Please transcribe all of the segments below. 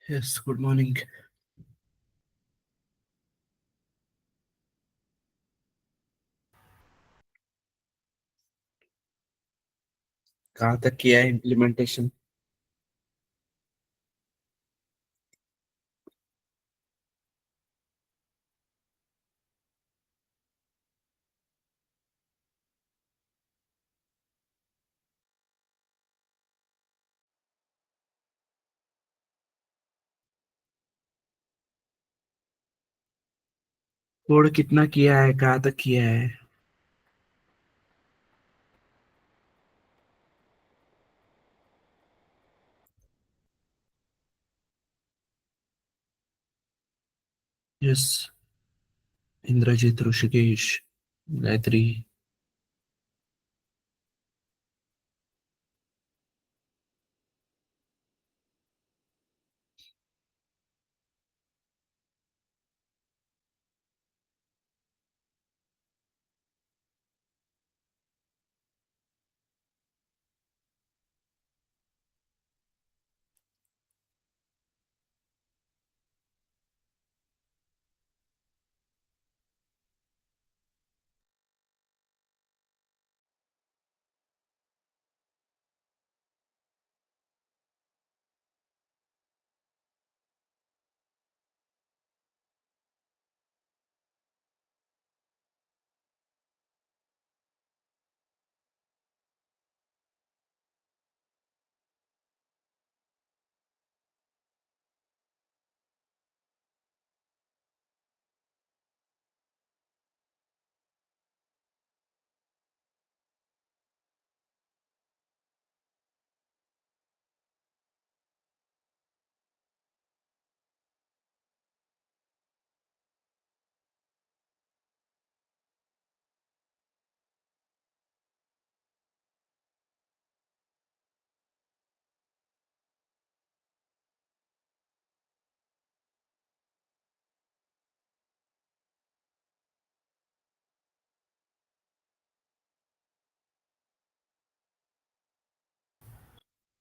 Yes, good morning. कहाँ तक किया है इम्प्लीमेंटेशन? कोड कितना किया है, कहाँ तक किया है? यस। इंद्रजीत, ऋषिकेश, गायत्री।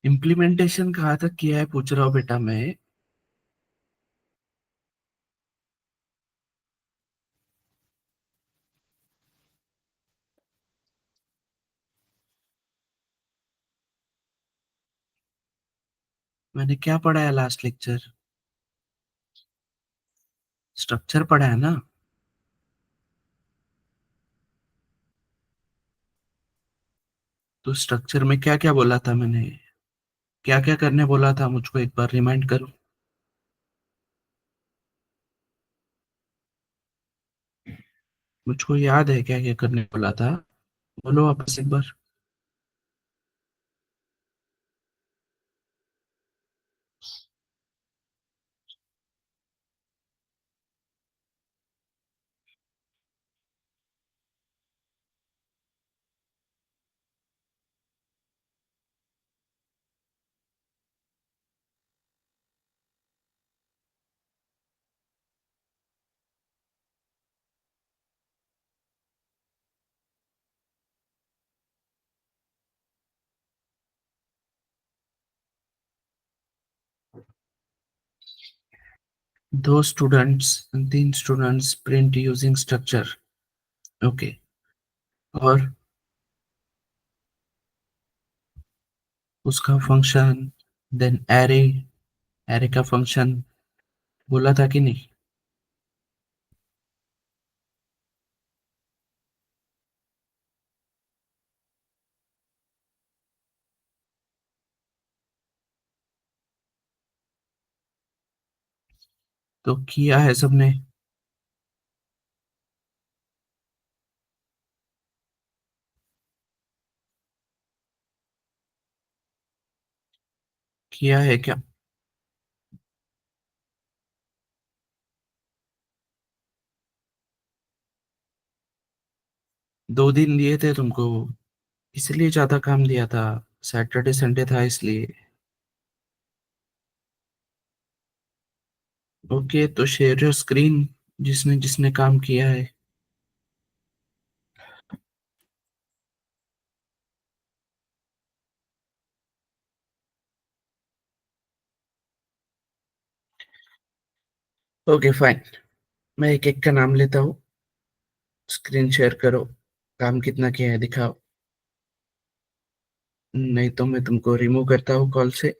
इम्प्लीमेंटेशन कहाँ तक किया है पूछ रहा हूँ बेटा मैं। मैंने क्या पढ़ा है लास्ट लेक्चर? स्ट्रक्चर पढ़ा है ना? तो स्ट्रक्चर में क्या क्या बोला था मैंने? क्या क्या करने बोला था मुझको, एक बार रिमाइंड करो। मुझको याद है क्या क्या करने बोला था। बोलो वापस एक बार। दो स्टूडेंट्स, तीन students print using structure. Okay. और उसका फंक्शन, देन एरे, एरे का फंक्शन बोला था कि नहीं? तो किया है सबने। किया है क्या? 2 दिन दिए थे तुमको, इसलिए ज्यादा काम दिया था। सैटरडे संडे था इसलिए। ओके, तो शेयर योर स्क्रीन, जिसने जिसने काम किया है। Okay fine. मैं एक एक का नाम लेता हूँ। स्क्रीन शेयर करो। काम कितना किया है दिखाओ। नहीं तो मैं तुमको रिमूव करता हूँ कॉल से।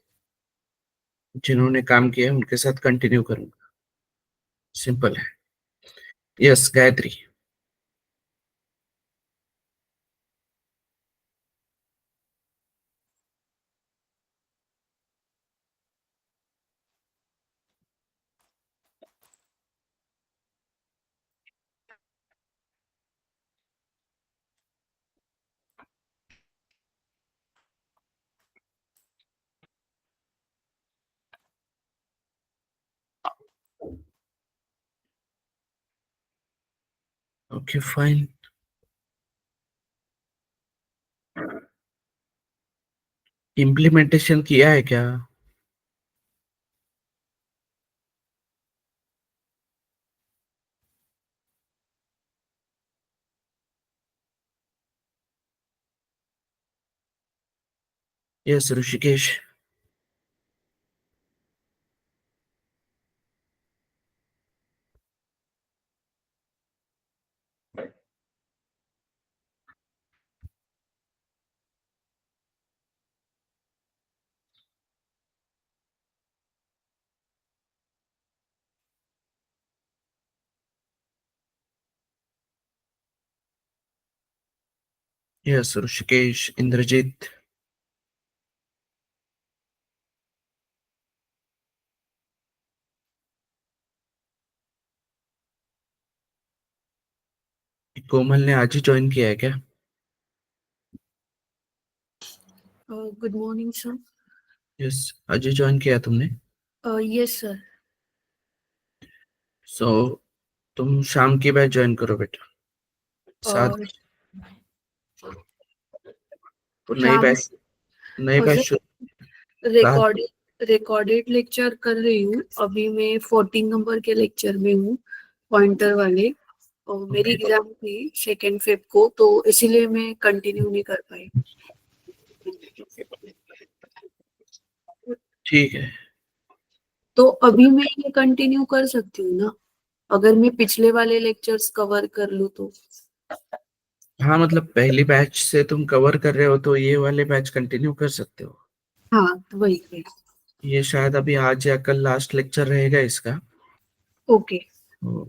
जिन्होंने काम किया है उनके साथ कंटिन्यू करूंगा। सिंपल है। Yes Gayatri. Okay fine. Implementation किया है क्या? यस ऋषिकेश। यस ऋषिकेश इंद्रजीत। कोमल ने आज ही ज्वाइन किया है क्या? Good morning sir. यस। आज ही ज्वाइन किया तुमने? Yes sir. सो तुम शाम की बैच ज्वाइन करो बेटा। 7 और नई शाम बैच। नई बैच सर शुरू। रात। रिकॉर्डेड लेक्चर कर रही हूँ। अभी मैं 14 नंबर के लेक्चर में हूँ, पॉइंटर वाले। और मेरी ओके एग्जाम थी 2 फेब को, तो इसीलिए मैं कंटिन्यू नहीं कर पाई। ठीक है। तो अभी मैं ये कंटिन्यू कर सकती हूँ ना, अगर मैं पिछले वाले लेक्चर्स कवर कर लूँ तो? हाँ मतलब पहली बैच से तुम कवर कर रहे हो तो ये वाले बैच कंटिन्यू कर सकते हो। हाँ, तो वही वही। ये शायद अभी आज या कल लास्ट लेक्चर रहेगा इसका। ओके। ओ,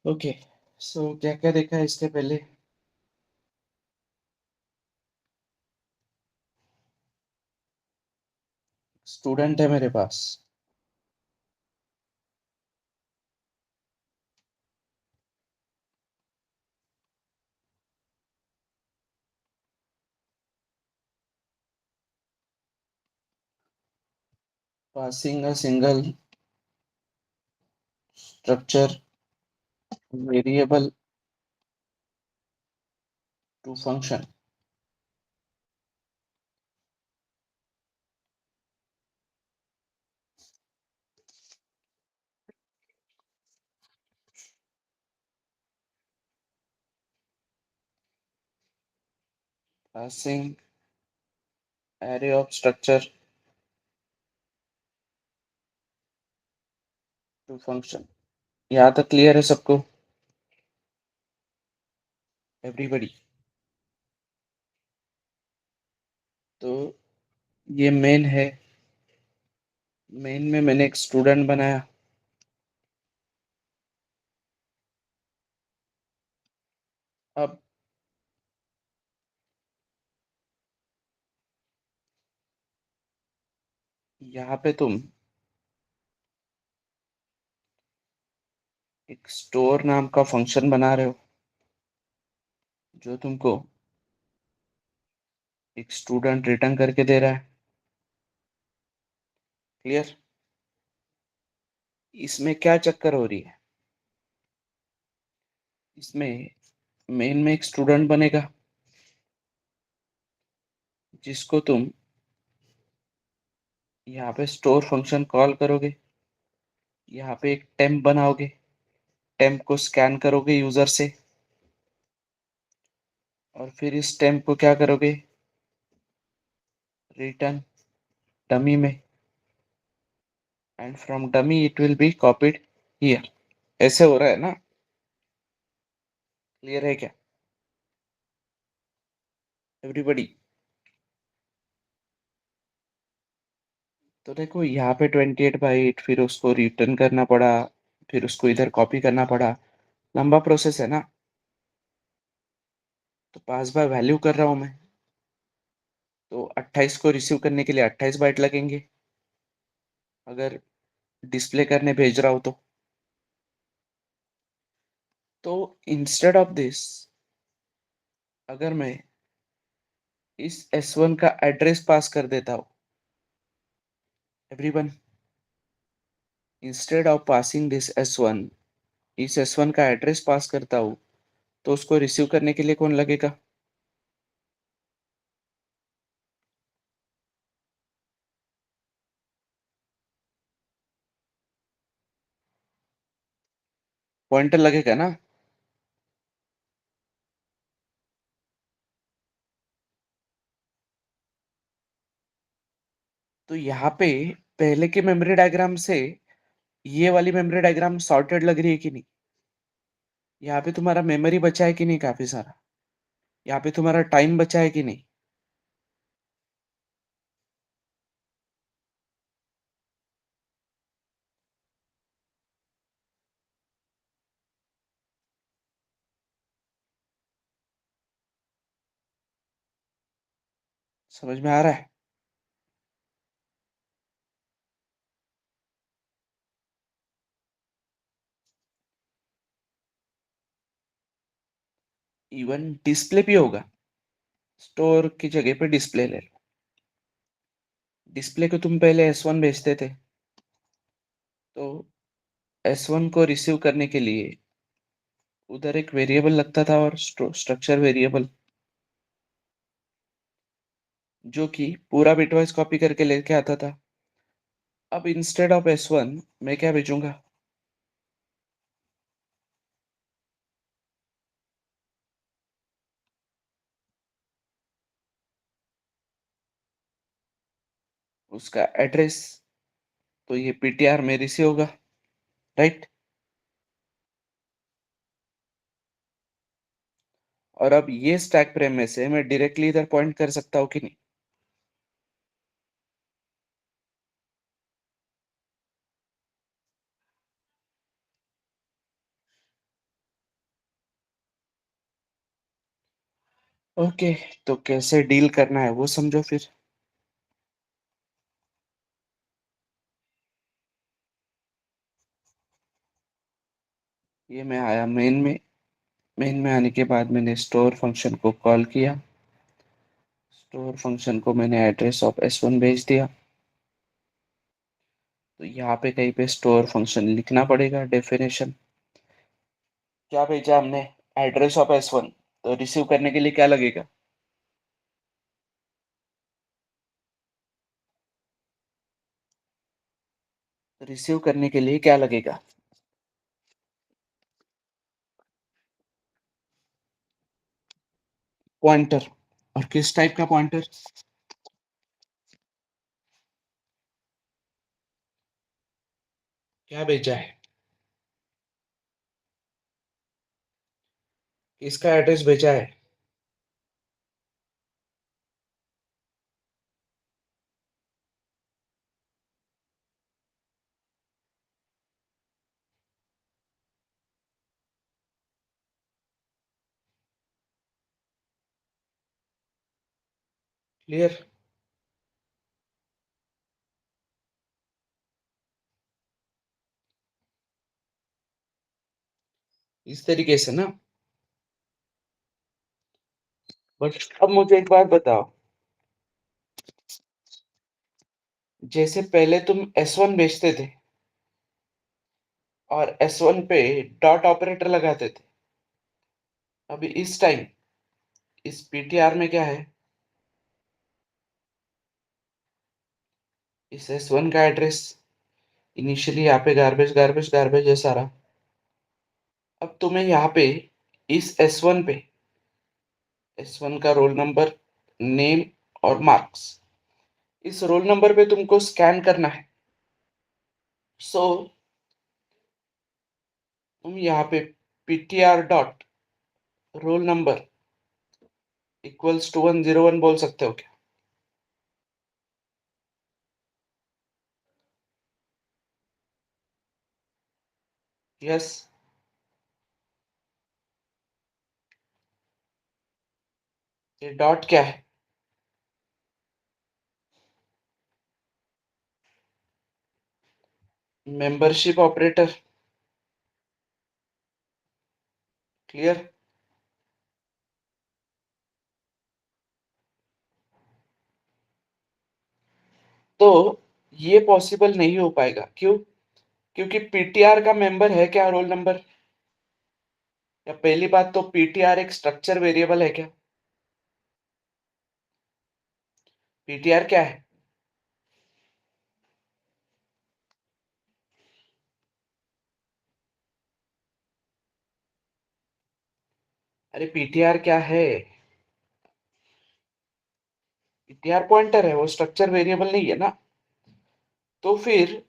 ओके। सो क्या क्या देखा है इसके पहले? स्टूडेंट है मेरे पास। Passing a single structure variable to function. Passing array of structure to function। यहाँ तक क्लियर है सबको? एवरीबडी। तो ये मेन है। मेन में मैंने एक स्टूडेंट बनाया। अब यहाँ पे तुम एक स्टोर नाम का फंक्शन बना रहे हो जो तुमको एक स्टूडेंट रिटर्न करके दे रहा है। क्लियर? इसमें क्या चक्कर हो रही है? इसमें मेन में एक स्टूडेंट बनेगा जिसको तुम यहाँ पे स्टोर फंक्शन कॉल करोगे। यहाँ पे एक टेम्प बनाओगे। टेम्प को स्कैन करोगे यूजर से, और फिर इस टेम्प को क्या करोगे? रिटर्न डमी में, and from dummy it will be copied here. ऐसे हो रहा है ना? क्लियर है क्या एवरीबडी? तो देखो यहाँ पे 28 बाइट, फिर उसको रिटर्न करना पड़ा, फिर उसको इधर कॉपी करना पड़ा। लंबा प्रोसेस है ना? तो पास बाय वैल्यू कर रहा हूं मैं, तो 28 को रिसीव करने के लिए 28 बाइट लगेंगे अगर डिस्प्ले करने भेज रहा हूं तो इंस्टेड ऑफ दिस, अगर मैं इस S1 का एड्रेस पास कर देता हूं, everyone, instead of passing this S1, इस S1 का एड्रेस पास करता हूं, तो उसको रिसीव करने के लिए कौन लगेगा? पॉइंटर लगेगा ना? तो यहाँ पे पहले के मेमोरी डायग्राम से ये वाली मेमोरी डायग्राम सॉर्टेड लग रही है कि नहीं? यहाँ पे तुम्हारा मेमोरी बचा है कि नहीं? काफी सारा। यहाँ पे तुम्हारा टाइम बचा है कि नहीं? समझ में आ रहा है? इवन डिस्प्ले भी होगा। स्टोर की जगह पे डिस्प्ले ले लो। डिस्प्ले को तुम पहले S1 भेजते थे, तो S1 को रिसीव करने के लिए उधर एक वेरिएबल लगता था, और स्ट्रक्चर वेरिएबल, जो कि पूरा बिटवाइज कॉपी करके लेके आता था। अब इंस्टेड ऑफ S1 मैं क्या भेजूंगा? उसका एड्रेस, तो ये PTR मेरे से होगा, राइट? और अब ये स्टैक फ्रेम में से मैं डायरेक्टली इधर पॉइंट कर सकता हूँ कि नहीं? ओके, तो कैसे डील करना है वो समझो फिर। ये मैं आया मेन में। मेन में आने के बाद मैंने स्टोर फंक्शन को कॉल किया। स्टोर फंक्शन को मैंने एड्रेस ऑफ S1 भेज दिया। तो यहाँ पे कहीं पे स्टोर फंक्शन लिखना पड़ेगा, डेफिनेशन। क्या भेजा हमने? Address of S1। तो रिसीव करने के लिए क्या लगेगा? रिसीव करने के लिए क्या लगेगा? पॉइंटर। और किस टाइप का पॉइंटर? क्या भेजा है? किसका एड्रेस भेजा है? क्लियर? इस तरीके से ना। बट अब मुझे एक बात बताओ, जैसे पहले तुम S1 भेजते थे और S1 पे डॉट ऑपरेटर लगाते थे, अभी इस टाइम इस पीटीआर में क्या है? इस S1 का एड्रेस इनिशियली यहाँ पे गार्बेज गार्बेज गार्बेज है सारा। अब तुम्हें यहाँ पे इस S1 का रोल नंबर, नेम और मार्क्स, इस रोल नंबर पे तुमको स्कैन करना है। सो तुम यहाँ पे ptr dot roll number equals to 101 बोल सकते हो क्या? यस। ये डॉट क्या है? Membership operator. क्लियर? तो ये पॉसिबल नहीं हो पाएगा, क्यों? क्योंकि पीटीआर का मेंबर है क्या रोल नंबर? या पहली बात तो पीटीआर एक स्ट्रक्चर वेरिएबल है क्या? पीटीआर क्या है? अरे पीटीआर क्या है? पीटीआर पॉइंटर है, वो स्ट्रक्चर वेरिएबल नहीं है ना। तो फिर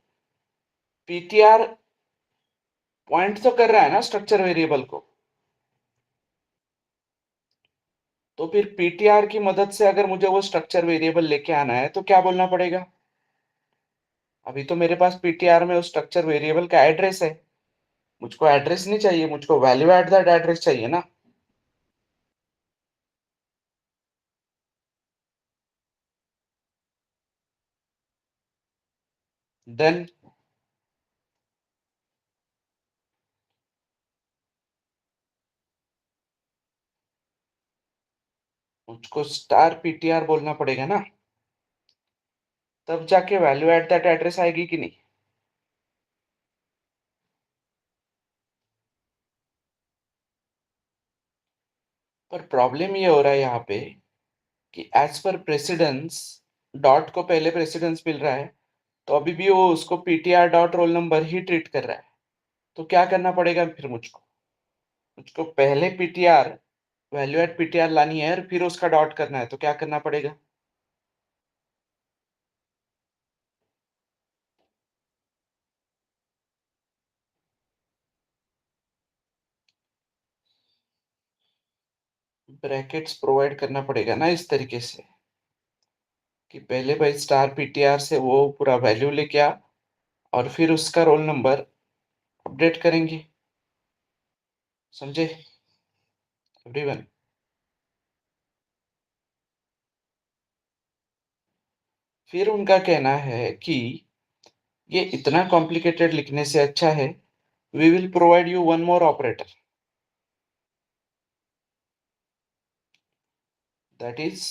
पीटीआर पॉइंट तो कर रहा है ना स्ट्रक्चर वेरिएबल को। तो फिर पीटीआर की मदद से अगर मुझे वो स्ट्रक्चर वेरिएबल लेके आना है तो क्या बोलना पड़ेगा? अभी तो मेरे पास पीटीआर में उस स्ट्रक्चर वेरिएबल का एड्रेस है, मुझको एड्रेस नहीं चाहिए, मुझको वैल्यू एट दैट एड्रेस चाहिए ना। देन मुझको स्टार पीटीआर बोलना पड़ेगा ना, तब जाके वैल्यू एट दैट एड्रेस आएगी कि नहीं? पर प्रॉब्लम ये हो रहा है यहाँ पे कि एज पर प्रेसिडेंस डॉट को पहले प्रेसिडेंस मिल रहा है, तो अभी भी वो उसको पीटीआर डॉट रोल नंबर ही ट्रीट कर रहा है। तो क्या करना पड़ेगा फिर मुझको? मुझको पहले पीटीआर वैल्यू एट पीटीआर लानी है और फिर उसका डॉट करना है, तो क्या करना पड़ेगा? ब्रैकेट्स प्रोवाइड करना पड़ेगा ना इस तरीके से कि पहले भाई स्टार पीटीआर से वो पूरा वैल्यू लेके आ और फिर उसका रोल नंबर अपडेट करेंगे। समझे एवरीवन? फिर उनका कहना है कि ये इतना कॉम्प्लिकेटेड लिखने से अच्छा है, we will provide you one more operator, that is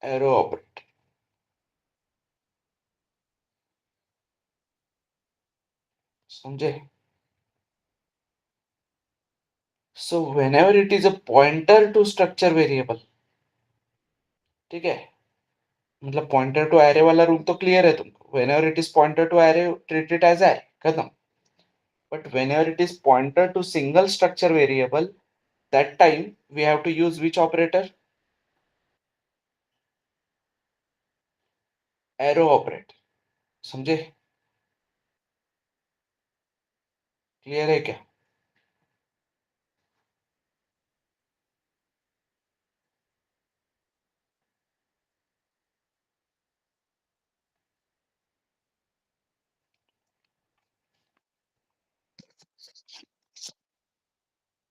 arrow operator. समझे? So whenever it is a pointer to structure variable, ठीक है, मतलब पॉइंटर टू एरे वाला रूल तो क्लियर है तुमको, whenever it is pointer to array treat it as array, खत्म। but whenever it is pointer to single structure variable, that time we have to use which operator? arrow operator। समझे? Clear है क्या?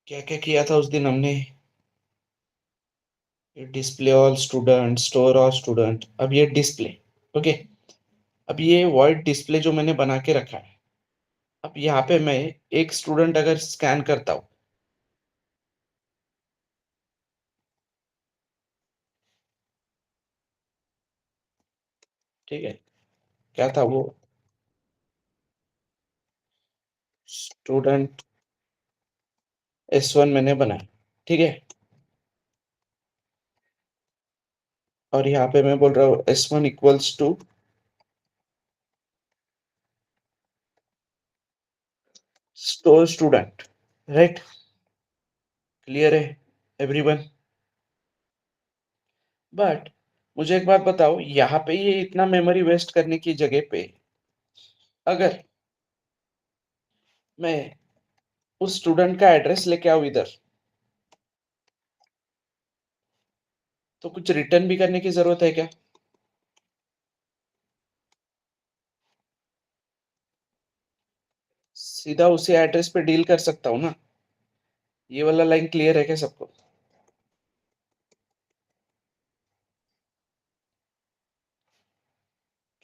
क्या क्या किया था उस दिन हमने? Display all student, store all student, अब ये डिस्प्ले। ओके, अब ये वॉइड डिस्प्ले जो मैंने बना के रखा है, अब यहाँ पे मैं एक स्टूडेंट अगर स्कैन करता हूँ, ठीक है, क्या था वो? स्टूडेंट S1 मैंने बनाया, ठीक है, और यहाँ पे मैं बोल रहा हूँ S1 equals to store student, right? Clear है एवरीवन? बट मुझे एक बात बताओ, यहाँ पे ये इतना मेमोरी वेस्ट करने की जगह पे अगर मैं उस स्टूडेंट का एड्रेस लेके आऊँ इधर, तो कुछ रिटर्न भी करने की जरूरत है क्या? सीधा उसी एड्रेस पे डील कर सकता हूँ ना? ये वाला लाइन क्लियर है क्या सबको?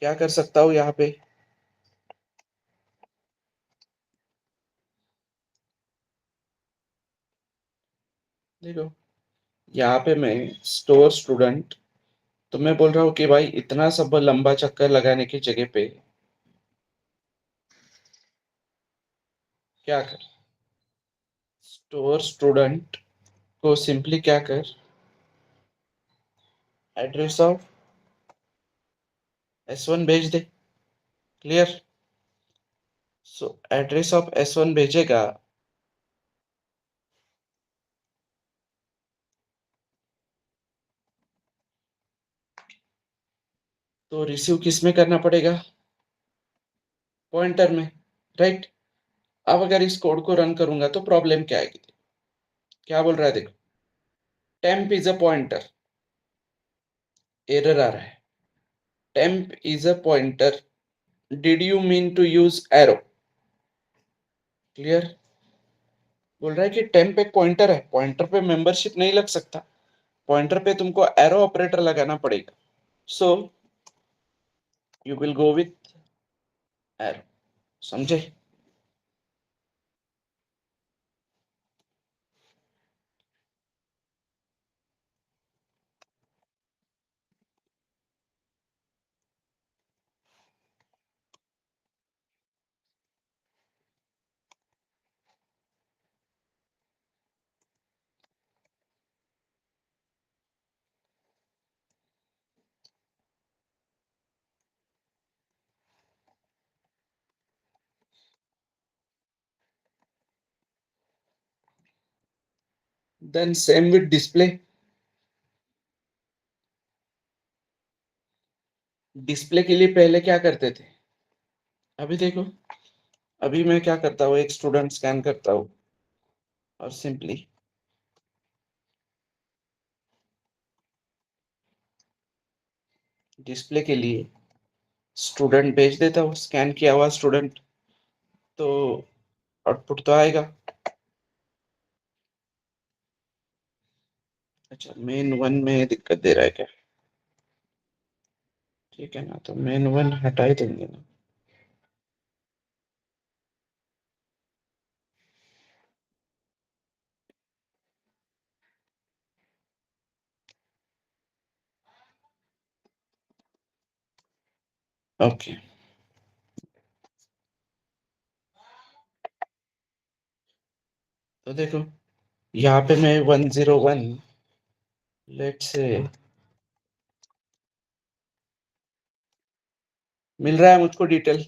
क्या कर सकता हूँ यहाँ पे? देखो, यहाँ पे मैं स्टोर स्टूडेंट, तो मैं बोल रहा हूँ कि भाई इतना सब लंबा चक्कर लगाने की जगह पे क्या कर, स्टोर स्टूडेंट को सिंपली क्या कर, एड्रेस ऑफ S1 भेज दे। Clear? So address of S1 भेजेगा, तो रिसीव किस में करना पड़ेगा? पॉइंटर में, राइट? अब अगर इस कोड को रन करूंगा तो प्रॉब्लम क्या आएगी? क्या बोल रहा है देखो, temp is a pointer, error आ रहा है, temp is a pointer, did you mean to use arrow? Clear? बोल रहा है कि टेम्प एक पॉइंटर है, पॉइंटर पे मेंबरशिप नहीं लग सकता, पॉइंटर पे तुमको एरो ऑपरेटर लगाना पड़ेगा, so you will go with arrow. समझे? Then same with display. Display के लिए पहले क्या करते थे? अभी देखो, अभी मैं क्या करता हूँ, एक स्टूडेंट स्कैन करता हूँ और सिंपली डिस्प्ले के लिए स्टूडेंट भेज देता हूँ, स्कैन किया हुआ स्टूडेंट, तो आउटपुट तो आएगा। अच्छा, मेन वन में दिक्कत दे रहा है क्या? ठीक है ना, तो मेन वन हटा ही देंगे ना। ओके, तो देखो यहाँ पे मैं 101, लेट से, मिल रहा है मुझको डिटेल,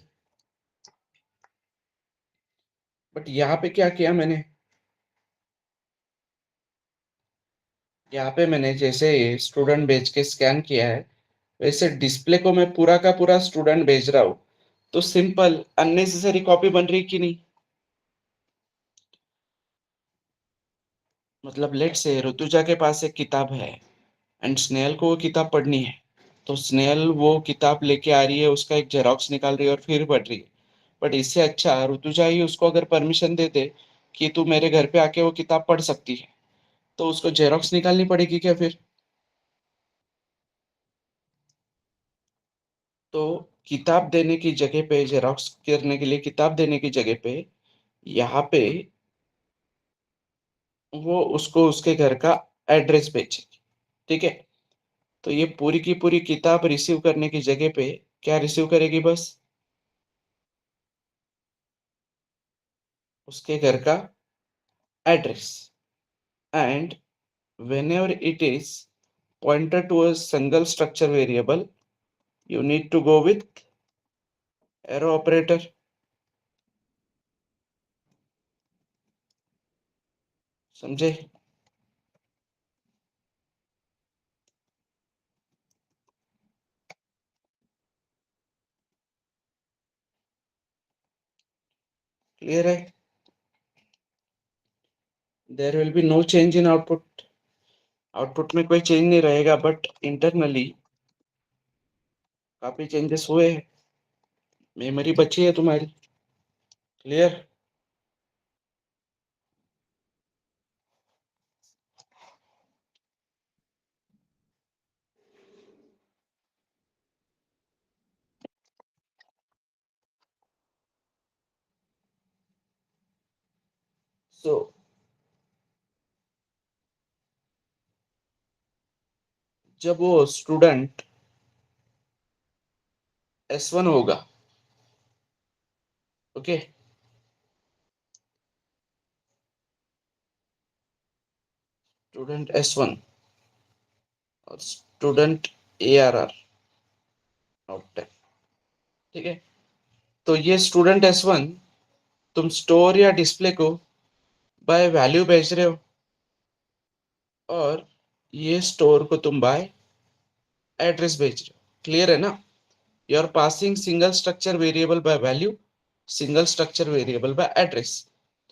बट यहाँ पे क्या किया मैंने, यहाँ पे मैंने जैसे स्टूडेंट भेज के स्कैन किया है, वैसे डिस्प्ले को मैं पूरा का पूरा स्टूडेंट भेज रहा हूँ, तो सिंपल अननेसेसरी कॉपी बन रही कि नहीं? मतलब लेट से ऋतुजा के पास एक किताब है एंड स्नेहल को वो किताब पढ़नी है, तो स्नेहल वो किताब लेके आ रही है, उसका एक जेरोक्स निकाल रही है और फिर पढ़ रही है। बट इससे अच्छा ऋतुजा ही उसको अगर परमिशन दे दे कि तू मेरे घर पे आके वो किताब पढ़ सकती है, तो उसको जेरोक्स निकालनी पड़ेगी क्या फिर? तो किताब देने की जगह पे, जेरोक्स करने के लिए किताब देने की जगह पे, यहाँ पे वो उसको उसके घर का एड्रेस भेजेगी। ठीक है, तो ये पूरी की पूरी किताब रिसीव करने की जगह पे क्या रिसीव करेगी? बस उसके घर का address. And whenever it is pointed to a single structure variable, you need to go with arrow operator. समझे? क्लियर है? There will be no change in output. Output में कोई चेंज नहीं रहेगा, बट इंटरनली काफी चेंजेस हुए हैं। Memory बची है तुम्हारी। क्लियर? सो जब वो स्टूडेंट S1 होगा, ओके, स्टूडेंट S1 और स्टूडेंट ARR आउट, ठीक है, तो ये स्टूडेंट S1 तुम स्टोर या डिस्प्ले को बाय वैल्यू भेज रहे हो, और ये स्टोर को तुम बाय एड्रेस भेज रहे हो। क्लियर है ना? You are passing single structure variable by value, single structure variable by address.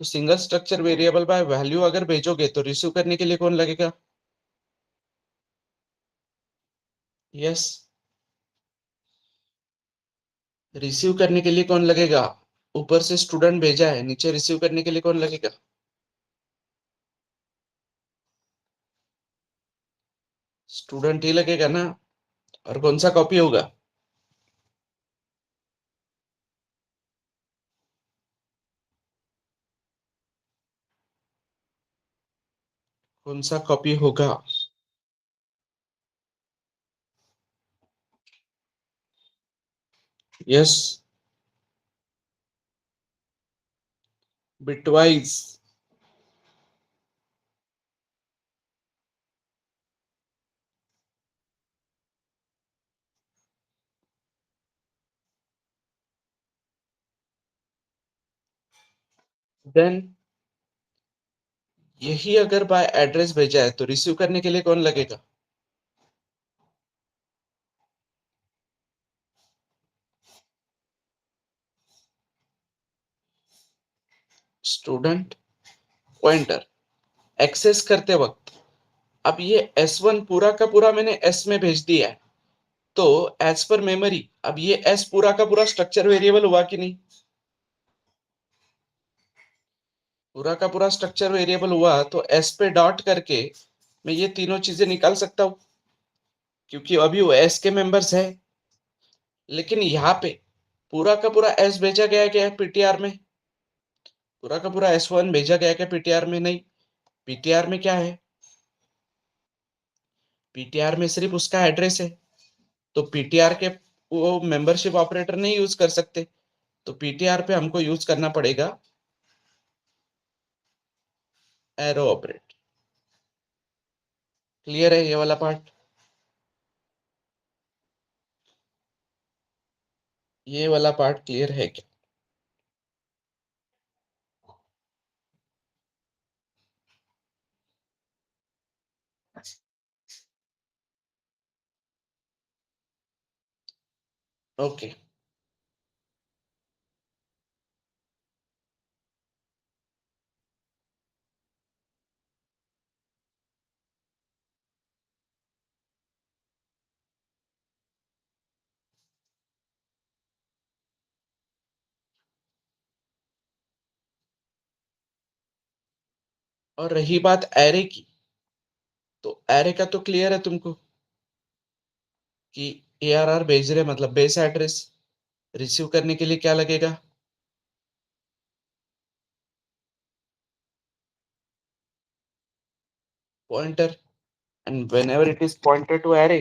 तो single structure variable by value अगर भेजोगे तो रिसीव करने के लिए कौन लगेगा? यस, रिसीव करने के लिए कौन लगेगा? ऊपर से स्टूडेंट भेजा है, नीचे रिसीव करने के लिए कौन लगेगा? स्टूडेंट ही लगेगा ना। और कौन सा कॉपी होगा? कौन सा कॉपी होगा? Yes, bitwise. देन यही अगर बाय एड्रेस भेजा है तो रिसीव करने के लिए कौन लगेगा? Student pointer. एक्सेस करते वक्त अब ये S1 पूरा का पूरा मैंने S में भेज दिया है, तो एज पर मेमोरी अब ये S पूरा का पूरा स्ट्रक्चर वेरिएबल हुआ कि नहीं? पूरा का पूरा स्ट्रक्चर वेरिएबल हुआ, तो S पे डॉट करके मैं ये तीनों चीजें निकाल सकता हूँ, क्योंकि अभी वो S के मेंबर्स है। लेकिन यहाँ पे पूरा का पूरा S भेजा गया क्या है पीटीआर में? पूरा का पूरा S1 भेजा गया क्या पीटीआर में? नहीं, पीटीआर में क्या है? पीटीआर में सिर्फ उसका एड्रेस है, तो पीटीआर के वो मेंबरशिप ऑपरेटर नहीं यूज कर सकते, तो पीटीआर पे हमको यूज करना पड़ेगा एरो ऑपरेटर। क्लियर है ये वाला पार्ट? ये वाला पार्ट क्लियर है क्या? ओके, और रही बात एरे की, तो एरे का तो क्लियर है तुमको कि ARR भेज रहे, मतलब बेस एड्रेस। रिसीव करने के लिए क्या लगेगा? Pointer. And whenever it is pointer to array,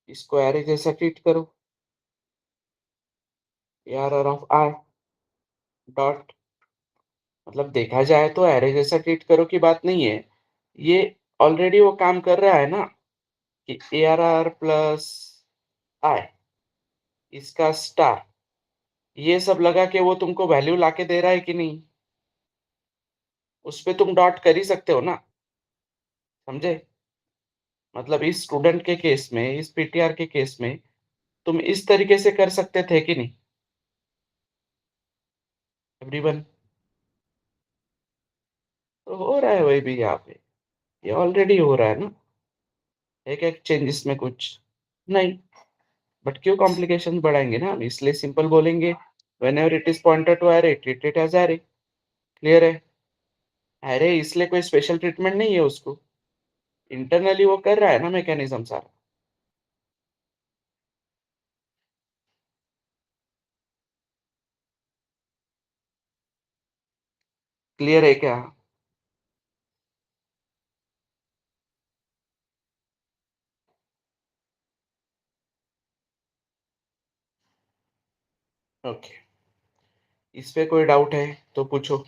इसको एरे जैसा ट्रीट करो। ARR ऑफ आई डॉट, मतलब देखा जाए तो एरे जैसा ट्रीट करो की बात नहीं है, ये ऑलरेडी वो काम कर रहा है ना, कि ARR प्लस आई, इसका स्टार, ये सब लगा के वो तुमको वैल्यू लाके दे रहा है कि नहीं, उस पे तुम डॉट कर ही सकते हो ना। समझे? मतलब इस स्टूडेंट के केस में, इस PTR के केस में तुम इस तरीके से कर सकते थे कि नहीं एवरीवन? तो हो रहा है वही भी यहाँ पे, ये ऑलरेडी हो रहा है ना। एक एक चेंजेस में कुछ नहीं, बट क्यों कॉम्प्लिकेशन बढ़ाएंगे ना हम, इसलिए सिंपल बोलेंगे whenever it is pointer to array treat it as array। Clear है? अरे इसलिए कोई स्पेशल ट्रीटमेंट नहीं है उसको, इंटरनली वो कर रहा है ना मैकेनिज्म सारा। क्लियर है क्या? ओके, इस पे कोई डाउट है तो पूछो।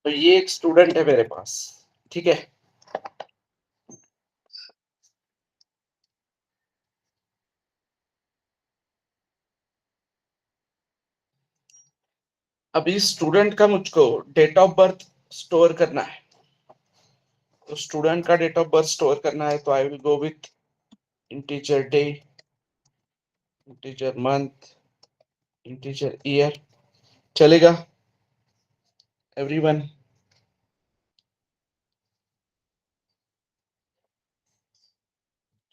तो ये एक स्टूडेंट है मेरे पास, ठीक है। अब इस स्टूडेंट का मुझको डेट ऑफ बर्थ स्टोर करना है, तो स्टूडेंट का डेट ऑफ बर्थ स्टोर करना है, तो I will go with integer day, integer month, integer year. चलेगा एवरीवन?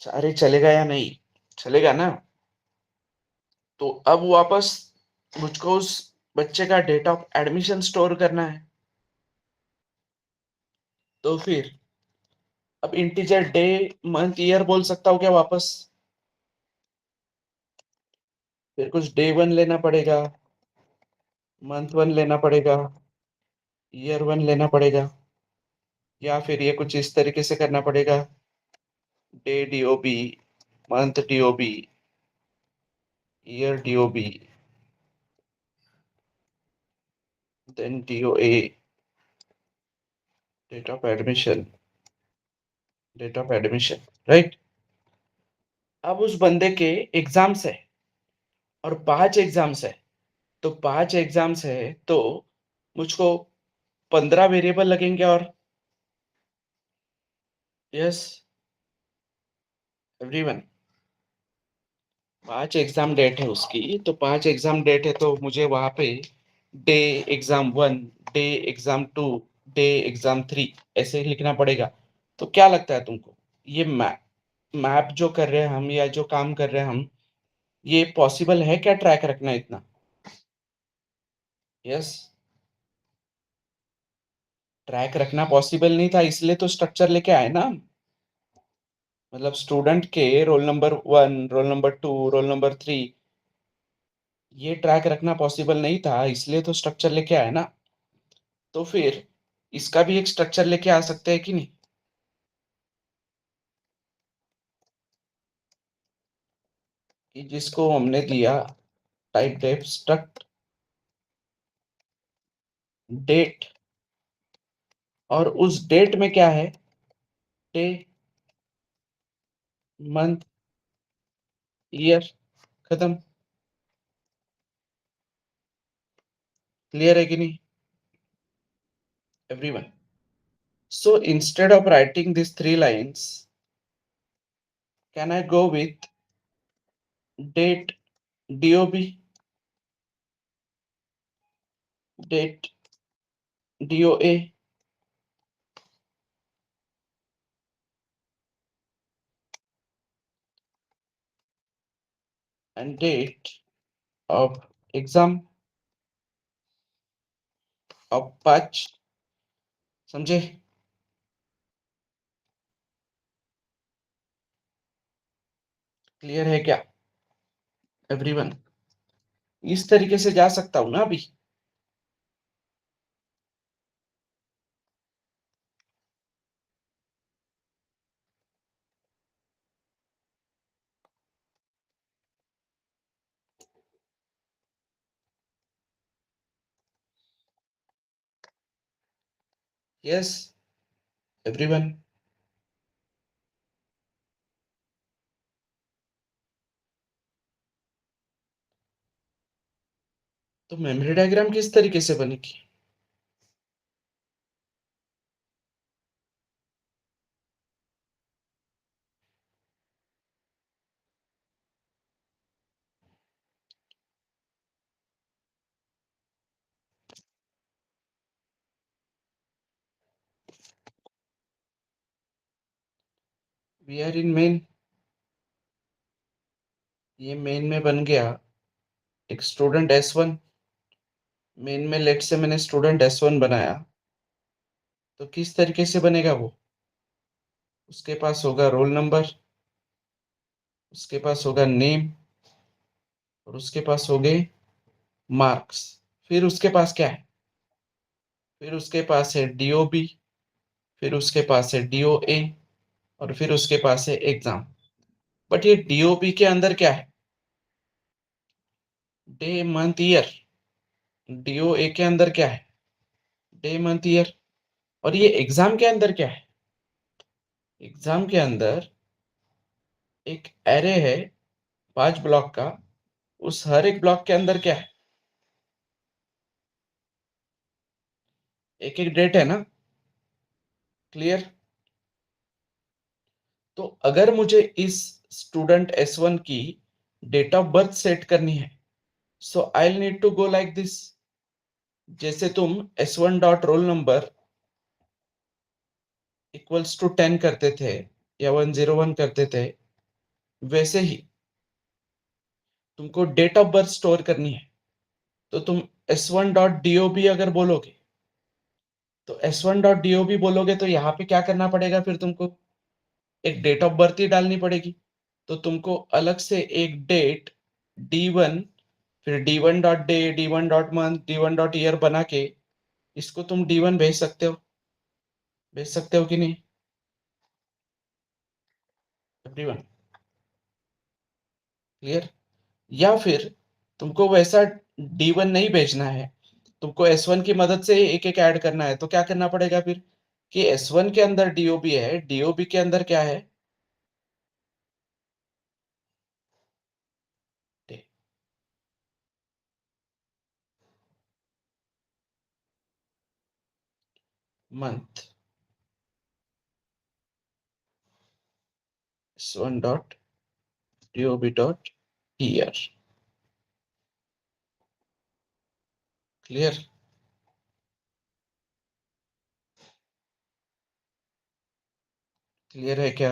अरे चलेगा या नहीं? चलेगा ना? तो अब वापस मुझको उस बच्चे का डेट ऑफ एडमिशन स्टोर करना है, तो फिर अब इंटीजर डे मंथ ईयर बोल सकता हूँ क्या वापस? फिर कुछ डे वन लेना पड़ेगा, मंथ वन लेना पड़ेगा, ईयर वन लेना पड़ेगा, या फिर ये कुछ इस तरीके से करना पड़ेगा, day DOB, month DOB, year DOB, then DOA, date of admission, date of admission, right. अब उस बंदे के एग्जाम्स है, और 5 एग्जाम्स है, तो 5 एग्जाम्स है तो मुझको 15 वेरिएबल लगेंगे। और यस एवरीवन, 5 एग्जाम डेट है उसकी, तो 5 एग्जाम डेट है तो मुझे वहां पे day exam one, day exam two, day exam three ऐसे ही लिखना पड़ेगा। तो क्या लगता है तुमको, ये मैप मैप जो कर रहे हैं हम, या जो काम कर रहे हैं हम, ये पॉसिबल है क्या ट्रैक रखना इतना? यस, ट्रैक रखना पॉसिबल नहीं था, इसलिए तो स्ट्रक्चर लेके आए ना हम। मतलब स्टूडेंट के roll number 1, roll number 2, roll number 3, ये ट्रैक रखना पॉसिबल नहीं था, इसलिए तो स्ट्रक्चर लेके आए ना। तो फिर इसका भी एक स्ट्रक्चर लेके आ सकते हैं कि नहीं? कि जिसको हमने दिया टाइप डेफ स्ट्रक्ट डेट, और उस डेट में क्या है? डे, मंथ, ईयर, खत्म। क्लियर है कि नहीं everyone? So instead of writing these 3 lines, can I go with date DOB, date DOA, and date of exam of batch? समझे? क्लियर है क्या एवरीवन? इस तरीके से जा सकता हूं ना अभी? Yes everyone? तो मेमोरी डायग्राम किस तरीके से बनेगी? We are in main. ये मेन में बन गया एक स्टूडेंट S1। मेन में लेट से मैंने स्टूडेंट S1 बनाया, तो किस तरीके से बनेगा वो? उसके पास होगा रोल नंबर, उसके पास होगा नेम, और उसके पास हो गए मार्क्स। फिर उसके पास क्या है? फिर उसके पास है DOB, फिर उसके पास है DOA, और फिर उसके पास है एग्जाम। बट ये DOB के अंदर क्या है? Day month year. DOA के अंदर क्या है? Day month year. और ये एग्जाम के अंदर क्या है? एग्जाम के अंदर एक एरे है 5 ब्लॉक का। उस हर एक ब्लॉक के अंदर क्या है? एक एक डेट है ना? क्लियर? तो अगर मुझे इस स्टूडेंट S1 की डेट ऑफ बर्थ सेट करनी है, so I need to go like this. जैसे तुम S1 dot roll number equals to 10 करते थे या 101 करते थे, वैसे ही तुमको डेट ऑफ बर्थ स्टोर करनी है। तो तुम S1 डॉट DOB अगर बोलोगे, तो S1 डॉट DOB बोलोगे, तो यहाँ पे क्या करना पड़ेगा? फिर तुमको एक डेट ऑफ बर्थ ही डालनी पड़ेगी। तो तुमको अलग से एक डेट D1, फिर D1 dot day, D1 dot month, D1 dot year बना के इसको तुम D1 भेज सकते हो। भेज सकते हो कि नहीं एवरीवन? क्लियर? या फिर तुमको वैसा D1 नहीं भेजना है, तुमको S1 की मदद से एक एक ऐड करना है, तो क्या करना पड़ेगा फिर? कि S1 के अंदर DOB है, DOB के अंदर क्या है? Month. S1 dot DOB dot year. Clear? Clear है क्या?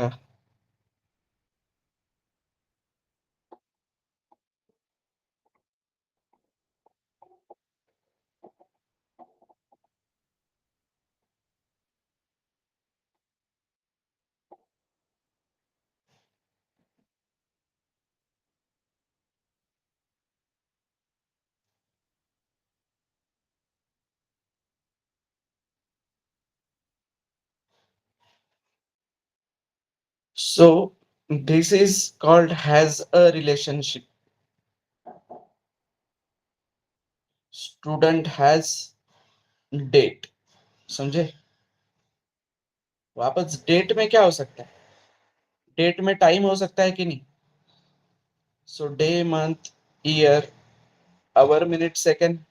So this is called has a relationship. Student has date. समझे? वापस डेट में क्या हो सकता है? डेट में टाइम हो सकता है कि नहीं? So day, month, year, hour, minute, second.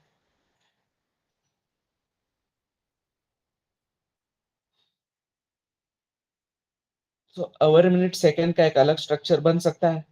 So hour, minute, second का एक अलग स्ट्रक्चर बन सकता है.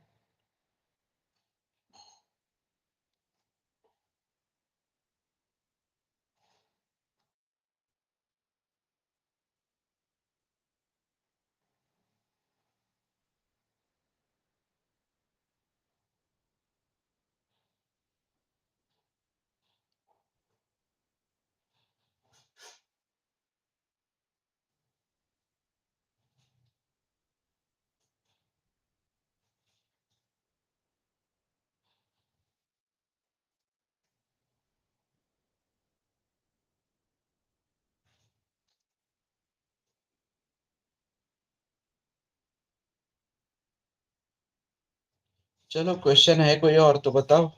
चलो क्वेश्चन है कोई और तो बताओ.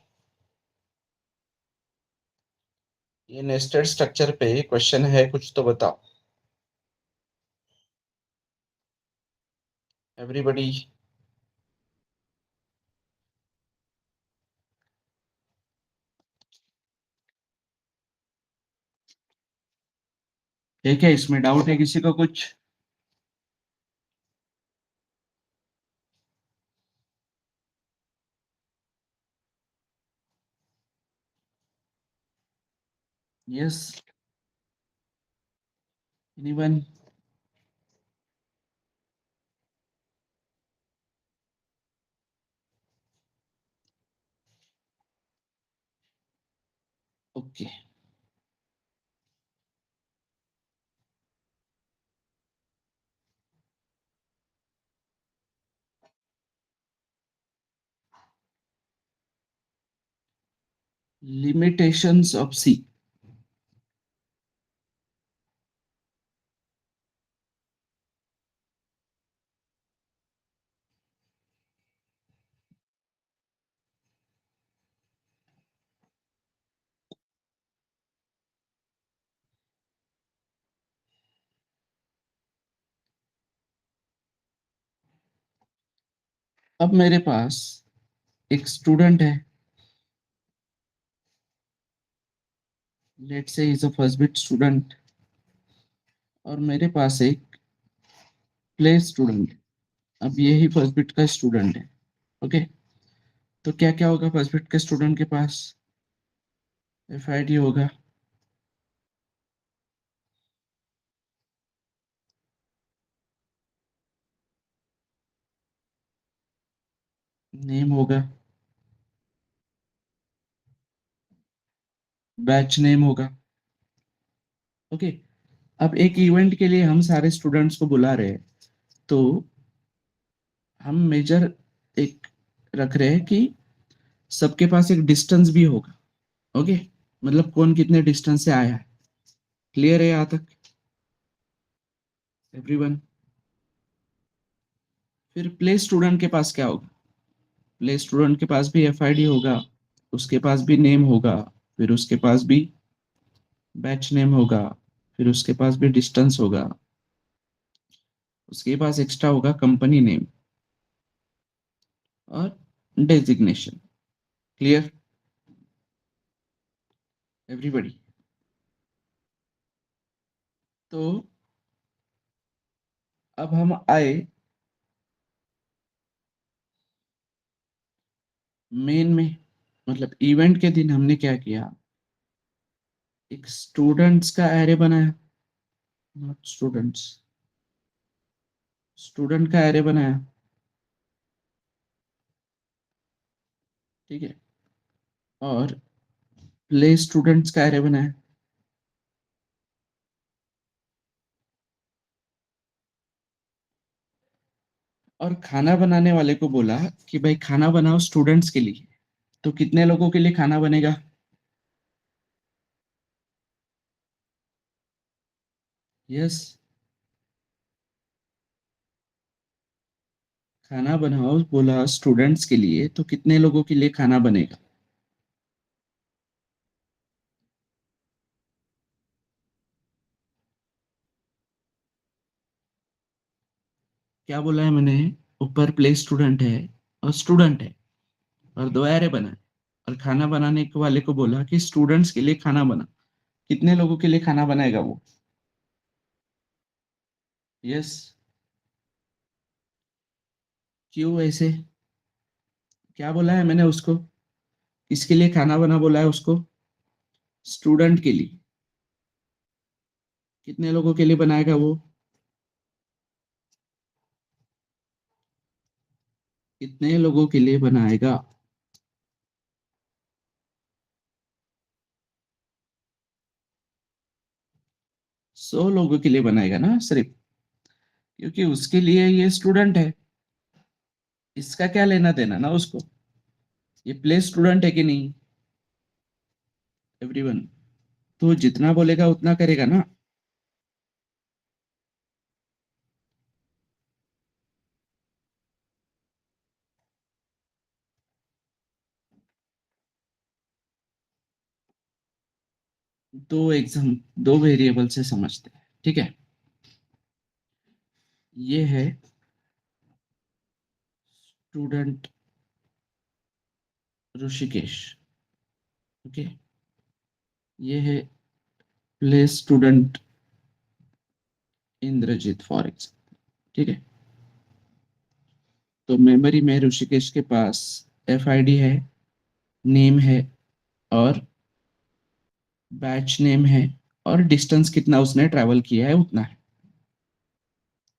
ये नेस्टेड स्ट्रक्चर पे क्वेश्चन है कुछ तो बताओ. एवरीबॉडी. ठीक है, इसमें डाउट है किसी को कुछ? Yes. Anyone? Okay. Limitations of C. अब मेरे पास एक स्टूडेंट है. Let's say is a first bit student. और मेरे पास एक प्ले स्टूडेंट. अब यही फर्स्ट बिट का स्टूडेंट है. ओके. तो क्या क्या होगा फर्स्ट बिट के स्टूडेंट के पास? एफ आई डी होगा. नेम होगा. बैच नेम होगा. ओके. अब एक इवेंट के लिए हम सारे स्टूडेंट्स को बुला रहे हैं. तो हम मेजर एक रख रहे हैं कि सबके पास एक डिस्टेंस भी होगा. ओके. मतलब कौन कितने डिस्टेंस से आया है. क्लियर है यहाँ तक एवरीवन? फिर प्ले स्टूडेंट के पास क्या होगा? प्ले स्टूडेंट के पास भी एफ आई डी होगा. उसके पास भी नेम होगा. फिर उसके पास भी बैच नेम होगा. फिर उसके पास भी डिस्टेंस होगा. उसके पास एक्स्ट्रा होगा कंपनी नेम और डेजिग्नेशन. Clear everybody? तो अब हम आए मेन में. मतलब इवेंट के दिन हमने क्या किया? एक स्टूडेंट्स का एरे बनाया. Not students. स्टूडेंट का एरे बनाया. ठीक है. और प्ले स्टूडेंट्स का एरे बनाया. और खाना बनाने वाले को बोला कि भाई खाना बनाओ स्टूडेंट्स के लिए. तो कितने लोगों के लिए खाना बनेगा? यस. खाना बनाओ बोला स्टूडेंट्स के लिए, तो कितने लोगों के लिए खाना बनेगा? क्या बोला है मैंने? ऊपर प्ले स्टूडेंट है और स्टूडेंट है और दो एरे बना है, और खाना बनाने के वाले को बोला कि स्टूडेंट्स के लिए खाना बना। कितने लोगों के लिए खाना बनाएगा वो? यस। क्यों ऐसे? क्या बोला है मैंने उसको? किसके लिए खाना बना बोला है उसको? स्टूडेंट के लिए। कितने लोगों के लिए बनाएगा वो? कितने लोगों के लिए बनाएगा? 100 लोगों के लिए बनाएगा ना सिर्फ, क्योंकि उसके लिए ये स्टूडेंट है। इसका क्या लेना देना ना उसको? ये प्ले स्टूडेंट है कि नहीं? एवरीवन। तो जितना बोलेगा उतना करेगा ना। दो वेरिएबल से समझते हैं, ठीक है? ये है स्टूडेंट ऋषिकेश, ओके। ये है play student Indrajit for example, ठीक है। तो मेमोरी में ऋषिकेश के पास FID है, नेम है, और बैच नेम है, और डिस्टेंस कितना उसने ट्रैवल किया है उतना है,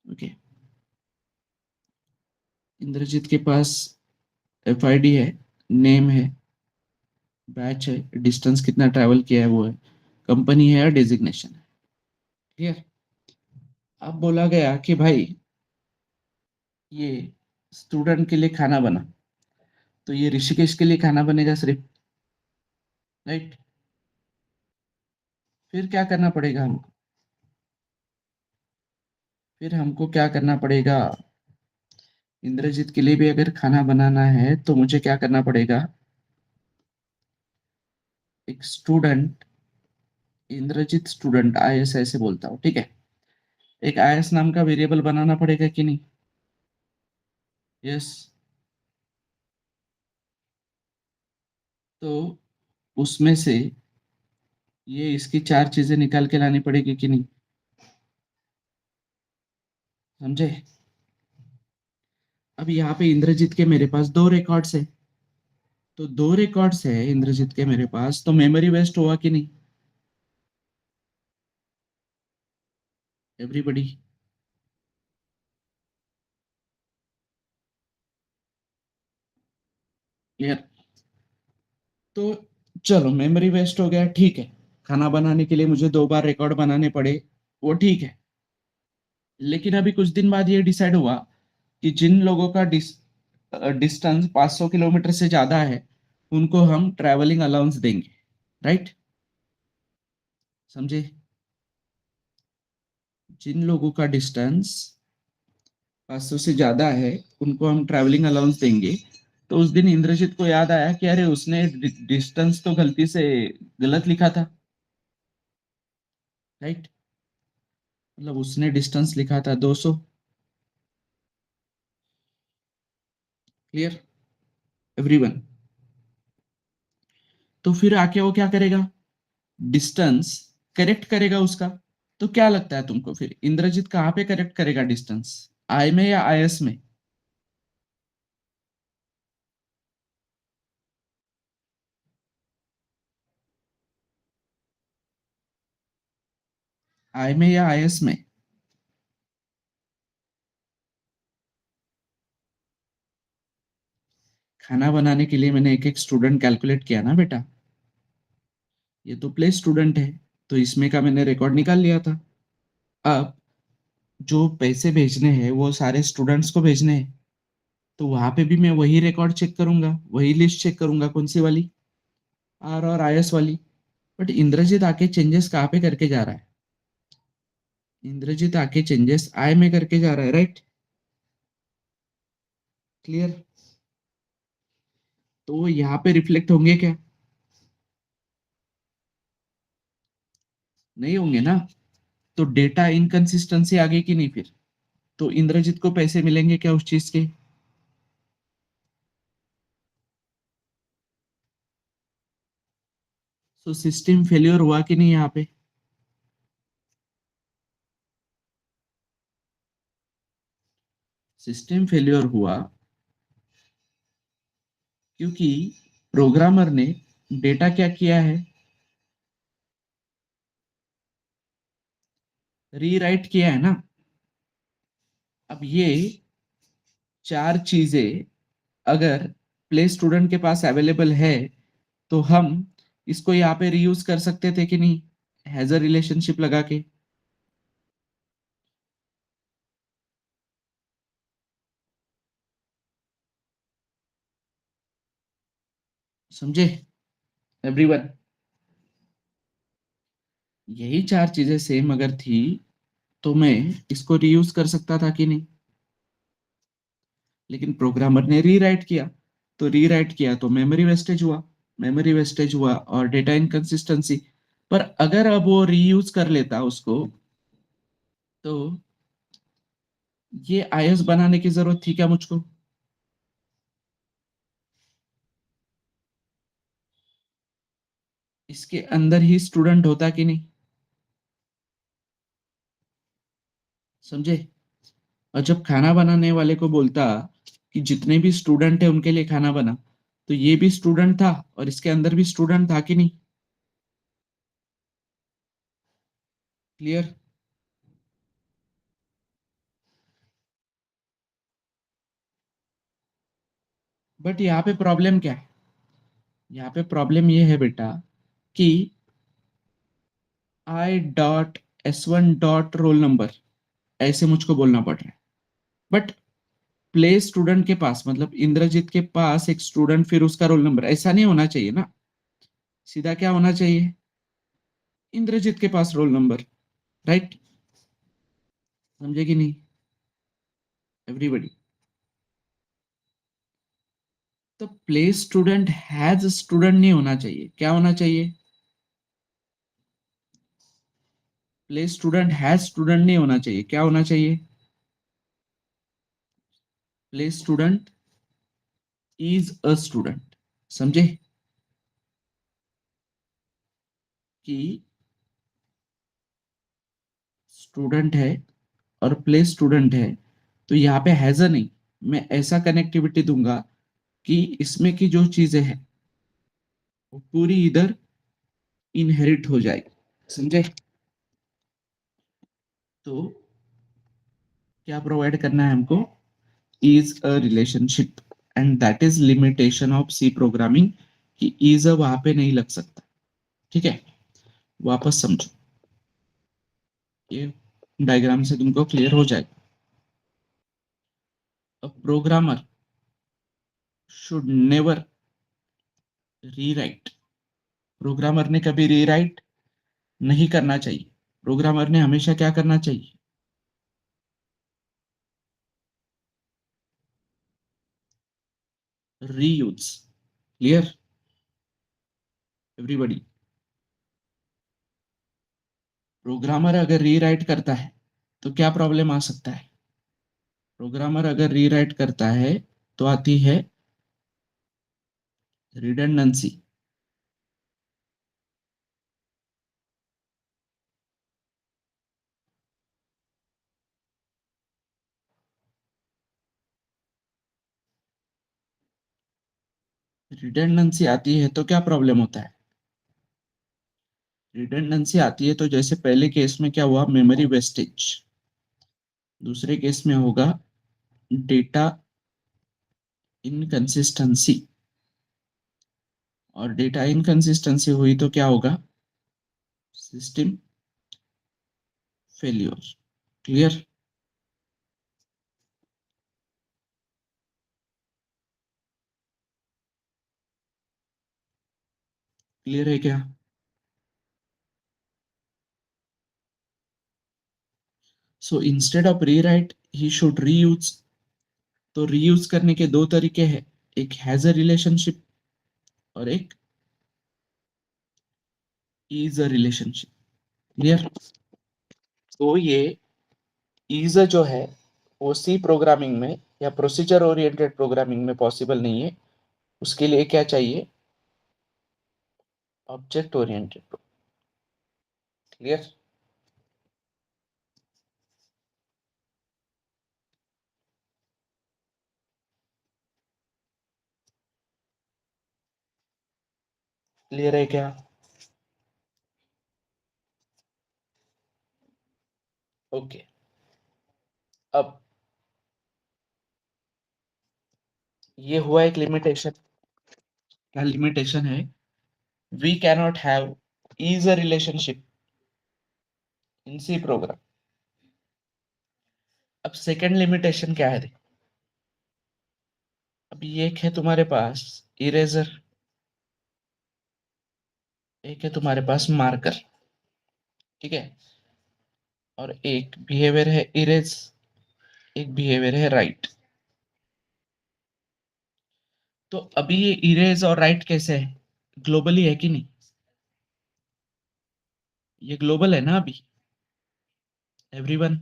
ओके। इंद्रजीत के पास FID है, नेम है, बैच है, डिस्टेंस कितना ट्रैवल किया है वो है, कंपनी है या डेजिग्नेशन है, ठीक है। अब बोला गया कि भाई ये स्टूडेंट के लिए खाना बना, तो ये ऋषिकेश के लिए खाना बनेगा सिर्फ, राइट? फिर क्या करना पड़ेगा हमको? फिर हमको क्या करना पड़ेगा? इंद्रजीत के लिए भी अगर खाना बनाना है तो मुझे क्या करना पड़ेगा? एक स्टूडेंट, इंद्रजीत स्टूडेंट IS ऐसे बोलता हूँ, ठीक है। एक IS नाम का वेरिएबल बनाना पड़ेगा कि नहीं? यस। तो उसमें से ये इसकी चार चीजें निकाल के लानी पड़ेगी कि नहीं? समझे? अब यहाँ पे इंद्रजीत के मेरे पास दो रिकॉर्ड्स है, तो दो रिकॉर्ड्स है इंद्रजीत के मेरे पास, तो मेमोरी वेस्ट हुआ कि नहीं? एवरीबडी। क्लियर? तो चलो मेमोरी वेस्ट हो गया, ठीक है। खाना बनाने के लिए मुझे 2 बार रिकॉर्ड बनाने पड़े, वो ठीक है। लेकिन अभी कुछ दिन बाद ये डिसाइड हुआ कि जिन लोगों का डिस्टेंस 500 किलोमीटर से ज्यादा है उनको हम ट्रैवलिंग अलाउंस देंगे, राइट? समझे? जिन लोगों का डिस्टेंस 500 से ज्यादा है उनको हम ट्रैवलिंग अलाउंस देंगे। तो उस दिन इंद्रजीत को याद आया कि अरे उसने डिस्टेंस तो गलती से गलत लिखा था, राइट? मतलब उसने डिस्टेंस लिखा था 200। Clear everyone? तो फिर आके वो क्या करेगा? डिस्टेंस करेक्ट करेगा उसका। तो क्या लगता है तुमको, फिर इंद्रजीत कहाँ पे करेक्ट करेगा डिस्टेंस? आई में या IS में? आई में या IS में? खाना बनाने के लिए मैंने एक एक स्टूडेंट कैलकुलेट किया ना बेटा। ये तो प्ले स्टूडेंट है, तो इसमें का मैंने रिकॉर्ड निकाल लिया था। अब जो पैसे भेजने हैं वो सारे स्टूडेंट्स को भेजने हैं, तो वहां पे भी मैं वही रिकॉर्ड चेक करूंगा, वही लिस्ट चेक करूंगा। कौन सी वाली? और IS वाली। बट इंद्रजीत आके चेंजेस कहाँ पे करके जा रहा है? इंद्रजीत आके चेंजेस आई में करके जा रहा है, राइट? क्लियर? तो यहाँ पे रिफ्लेक्ट होंगे क्या? नहीं होंगे ना। तो डेटा इनकंसिस्टेंसी आ गई कि नहीं फिर? तो इंद्रजीत को पैसे मिलेंगे क्या उस चीज के? तो सिस्टम फेल्योर हुआ कि नहीं यहाँ पे? सिस्टम फेल्योर हुआ क्योंकि प्रोग्रामर ने डेटा क्या किया है? रीराइट किया है ना। अब ये चार चीजें अगर प्ले स्टूडेंट के पास अवेलेबल है तो हम इसको यहाँ पे रीयूज कर सकते थे कि नहीं, हैजर रिलेशनशिप लगा के? समझे एवरीवन? यही चार चीजें सेम अगर थी तो मैं इसको रीयूज कर सकता था कि नहीं? लेकिन प्रोग्रामर ने रीराइट किया, तो रीराइट किया तो मेमोरी वेस्टेज हुआ, मेमोरी वेस्टेज हुआ और डेटा इनकंसिस्टेंसी। पर अगर अब वो रीयूज कर लेता उसको तो ये आईएस बनाने की जरूरत थी क्या मुझको? इसके अंदर ही स्टूडेंट होता कि नहीं? समझे? और जब खाना बनाने वाले को बोलता कि जितने भी स्टूडेंट है उनके लिए खाना बना, तो ये भी स्टूडेंट था और इसके अंदर भी स्टूडेंट था कि नहीं? क्लियर? बट यहाँ पे प्रॉब्लम क्या है? यहाँ पे प्रॉब्लम ये है बेटा कि I.S1 roll number ऐसे मुझको बोलना पड़ रहा है। बट प्ले स्टूडेंट के पास मतलब इंद्रजीत के पास एक स्टूडेंट फिर उसका रोल नंबर ऐसा नहीं होना चाहिए ना। सीधा क्या होना चाहिए? इंद्रजीत के पास रोल नंबर। राइट? समझे कि नहीं एवरीबडी? तो प्ले स्टूडेंट हैज स्टूडेंट नहीं होना चाहिए, क्या होना चाहिए? प्ले स्टूडेंट हैज स्टूडेंट नहीं होना चाहिए, क्या होना चाहिए? Play student is a student. समझे कि स्टूडेंट है और प्ले स्टूडेंट है, तो यहाँ पे हैजर नहीं, मैं ऐसा कनेक्टिविटी दूंगा कि इसमें की जो चीजें हैं वो पूरी इधर इनहेरिट हो जाएगी। समझे? तो क्या प्रोवाइड करना है हमको? Is a relationship, and that is limitation of C programming कि इज अ वहां पे नहीं लग सकता। ठीक है? वापस समझो, ये डायग्राम से तुमको क्लियर हो जाएगा। A programmer should never rewrite, programmer ने कभी रीराइट नहीं करना चाहिए। प्रोग्रामर ने हमेशा क्या करना चाहिए? रीयूज। Clear everybody? प्रोग्रामर अगर रीराइट करता है तो क्या प्रॉब्लम आ सकता है? प्रोग्रामर अगर रीराइट करता है तो आती है रिडंडेंसी। रिडंडेंसी आती है तो क्या प्रॉब्लम होता है? रिडंडेंसी आती है तो जैसे पहले केस में क्या हुआ, मेमोरी वेस्टेज, दूसरे केस में होगा डेटा इनकंसिस्टेंसी, और डेटा इनकंसिस्टेंसी हुई तो क्या होगा? System failure. क्लियर? क्लियर है क्या? So instead of rewrite, he should reuse तो रीयूज करने के दो तरीके हैं, एक हैज अ रिलेशनशिप और एक इज अ रिलेशनशिप। क्लियर? तो ये इज जो है वो सी प्रोग्रामिंग में या प्रोसीजर ओरिएंटेड प्रोग्रामिंग में पॉसिबल नहीं है। उसके लिए क्या चाहिए? Object oriented. क्लियर? क्लियर है क्या? ओके। अब ये हुआ एक लिमिटेशन। क्या लिमिटेशन है? We cannot have is a relationship in C program. अब सेकंड लिमिटेशन क्या है? अब ये एक है तुम्हारे पास इरेजर, एक है तुम्हारे पास मार्कर। ठीक है? और एक बिहेवियर है इरेज, एक बिहेवियर है राइट। तो अभी ये इरेज और राइट कैसे है? ग्लोबली है कि नहीं? ये ग्लोबल है ना अभी? एवरीवन।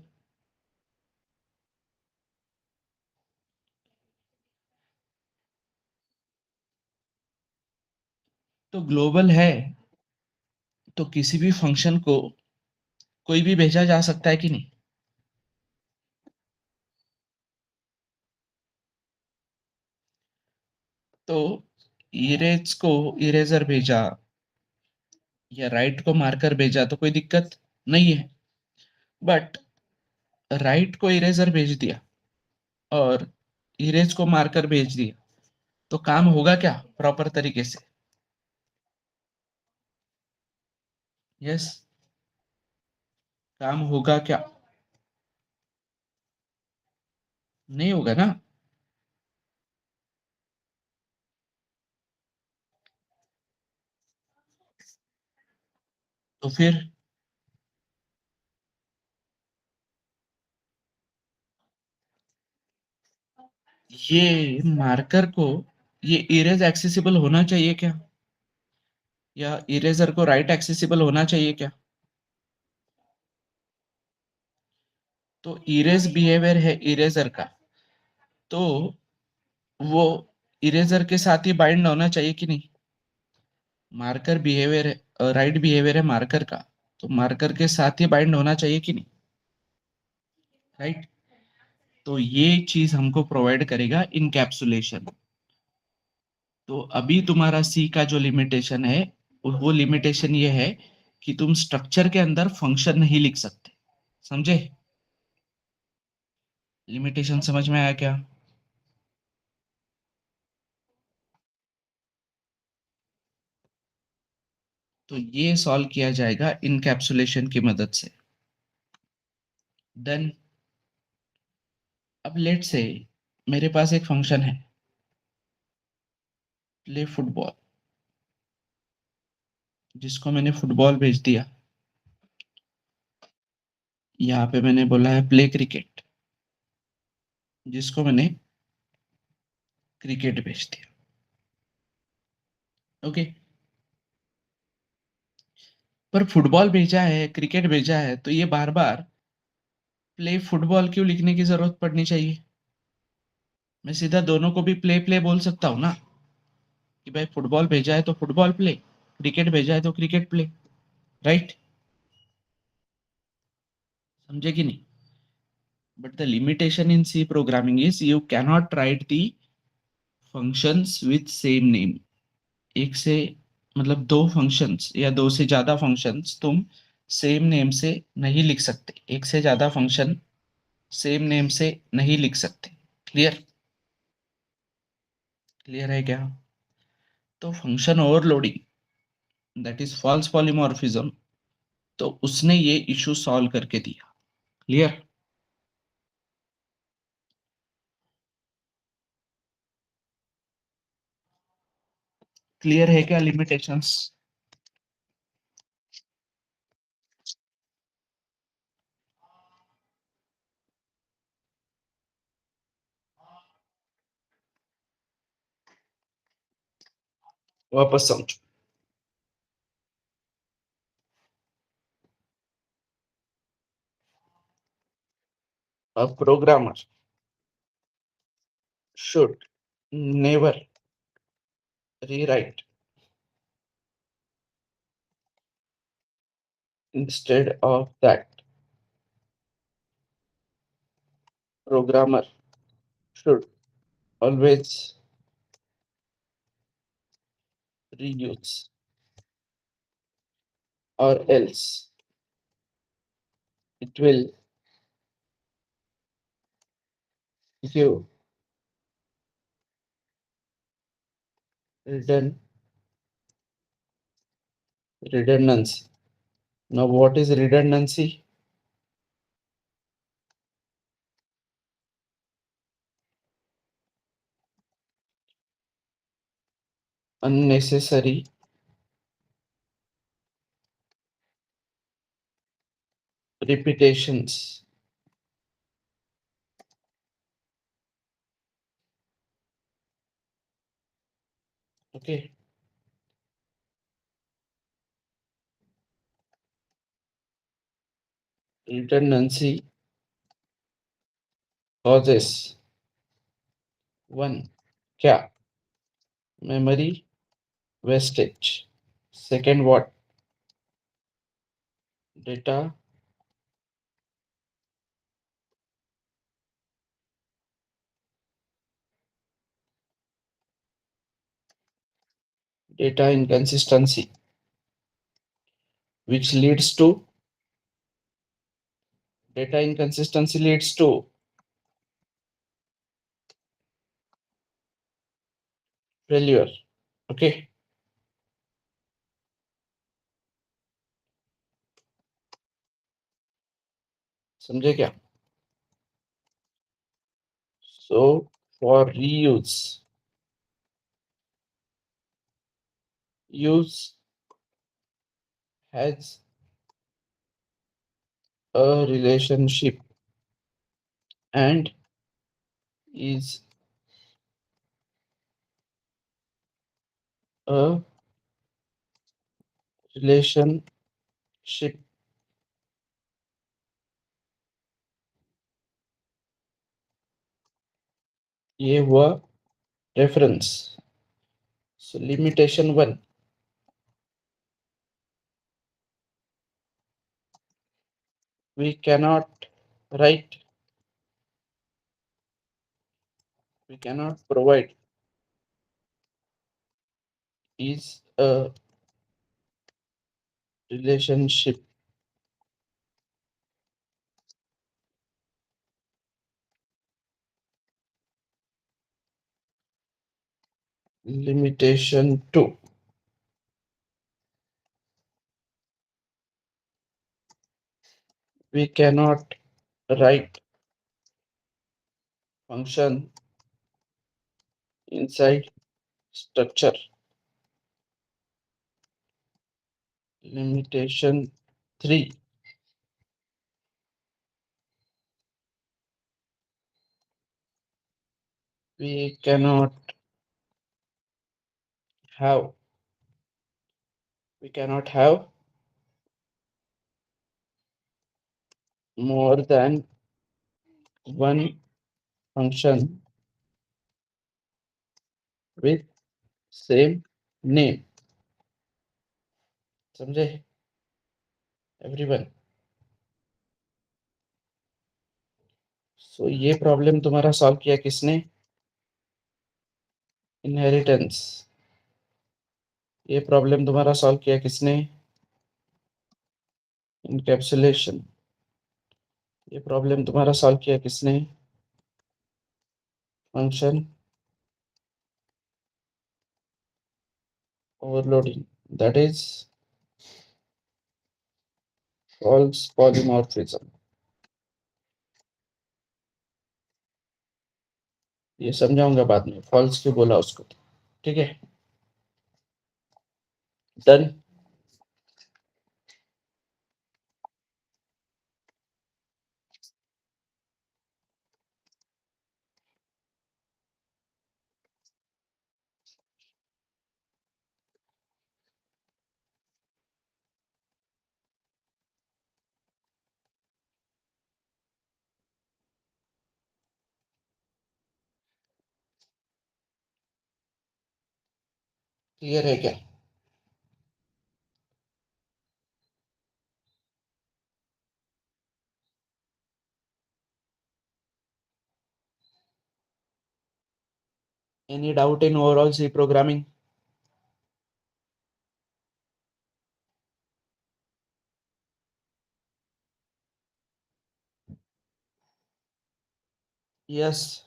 तो ग्लोबल है तो किसी भी फंक्शन को कोई भी भेजा जा सकता है कि नहीं? तो इरेज को इरेजर भेजा या राइट को मार्कर भेजा तो कोई दिक्कत नहीं है। बट राइट को इरेजर भेज दिया और इरेज को मार्कर भेज दिया तो काम होगा क्या प्रॉपर तरीके से? यस। काम होगा क्या? नहीं होगा ना। तो फिर ये मार्कर को ये इरेज एक्सेसिबल होना चाहिए क्या? या इरेजर को राइट एक्सेसिबल होना चाहिए क्या? तो इरेज बिहेवियर है इरेजर का, तो वो इरेजर के साथ ही बाइंड होना चाहिए कि नहीं? मार्कर बिहेवियर है, राइट बिहेवियर है मार्कर का, तो मार्कर के साथ ही बाइंड होना चाहिए कि नहीं? राइट? तो ये चीज हमको प्रोवाइड करेगा इनकैप्सुलेशन। तो अभी तुम्हारा सी का जो लिमिटेशन है वो लिमिटेशन ये है कि तुम स्ट्रक्चर के अंदर फंक्शन नहीं लिख सकते। समझे? लिमिटेशन समझ में आया क्या? तो ये सॉल्व किया जाएगा इनकैप्सुलेशन की मदद से। देन अब लेट से मेरे पास एक फंक्शन है प्ले फुटबॉल, जिसको मैंने फुटबॉल भेज दिया। यहाँ पे मैंने बोला है प्ले क्रिकेट, जिसको मैंने क्रिकेट भेज दिया। ओके। पर फुटबॉल भेजा है क्रिकेट भेजा है तो ये बार बार प्ले फुटबॉल क्यों लिखने की जरूरत पड़नी चाहिए? मैं सीधा दोनों को भी प्ले प्ले बोल सकता हूँ ना, कि भाई फुटबॉल भेजा है तो फुटबॉल प्ले, क्रिकेट भेजा है तो क्रिकेट प्ले। राइट? समझे कि नहीं? But the limitation in C programming is you cannot write the functions with same name. एक से मतलब दो फंक्शंस या दो से ज्यादा फंक्शंस तुम सेम नेम से नहीं लिख सकते, एक से ज्यादा फंक्शन सेम नेम से नहीं लिख सकते। क्लियर? क्लियर है क्या? तो function overloading, that is false polymorphism, तो उसने ये इशू सॉल्व करके दिया। क्लियर? क्लियर है क्या लिमिटेशंस? वापस समझो। A programmer should never rewrite. Instead of that, programmer should always reuse, or else it will give redundancy. Now, what is redundancy? Unnecessary repetitions. Okay. Redundancy causes one, क्या? Memory wastage. Second, what? Data inconsistency, which leads to data inconsistency leads to failure. Okay. समझे क्या? So for reuse, use has a relationship and is a relationship. ये हुआ reference. So limitation 1, we cannot write, we cannot provide is a relationship. Limitation 2, we cannot write function inside structure. Limitation 3, we cannot have, we cannot have more than one function with same name. समझे everyone? सो ये problem तुम्हारा solve किया किसने? Inheritance. ये problem तुम्हारा solve किया किसने? Encapsulation. ये प्रॉब्लम तुम्हारा सॉल्व किया किसने? Function overloading. That is false polymorphism. ये समझाऊंगा बाद में फॉल्स क्यों बोला उसको. ठीक है, डन. क्लियर है क्या? Any doubt in overall C programming? Yes.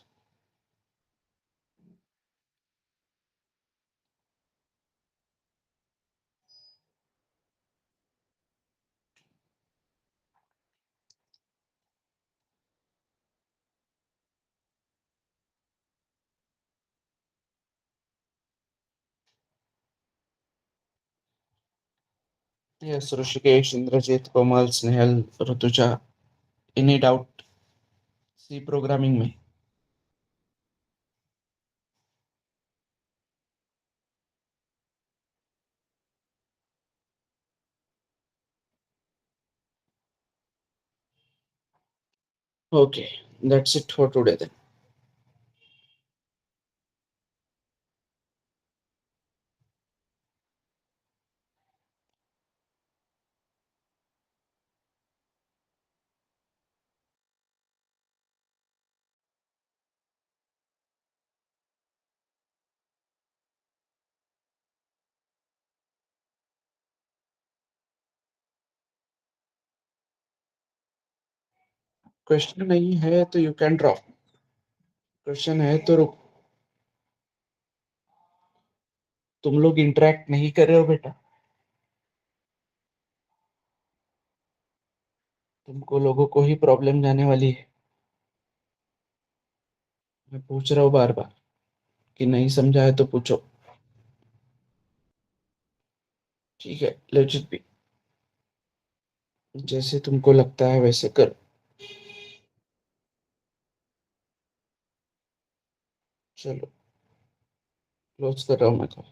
Yes, Rishikesh, Indrajit, Komal, Snehal, Rutuja. Any doubt C programming में? Okay, that's it for today then. Question नहीं है तो यू कैन ड्रॉप, क्वेश्चन है तो रुक। तुम लोग इंटरेक्ट नहीं कर रहे हो बेटा, तुमको लोगों को ही प्रॉब्लम जाने वाली है। मैं पूछ रहा हूँ बार बार कि नहीं समझा है तो पूछो। ठीक है, लेजिट भी जैसे तुमको लगता है वैसे करो। चलो, क्लोज कर रहा हूँ मैं call।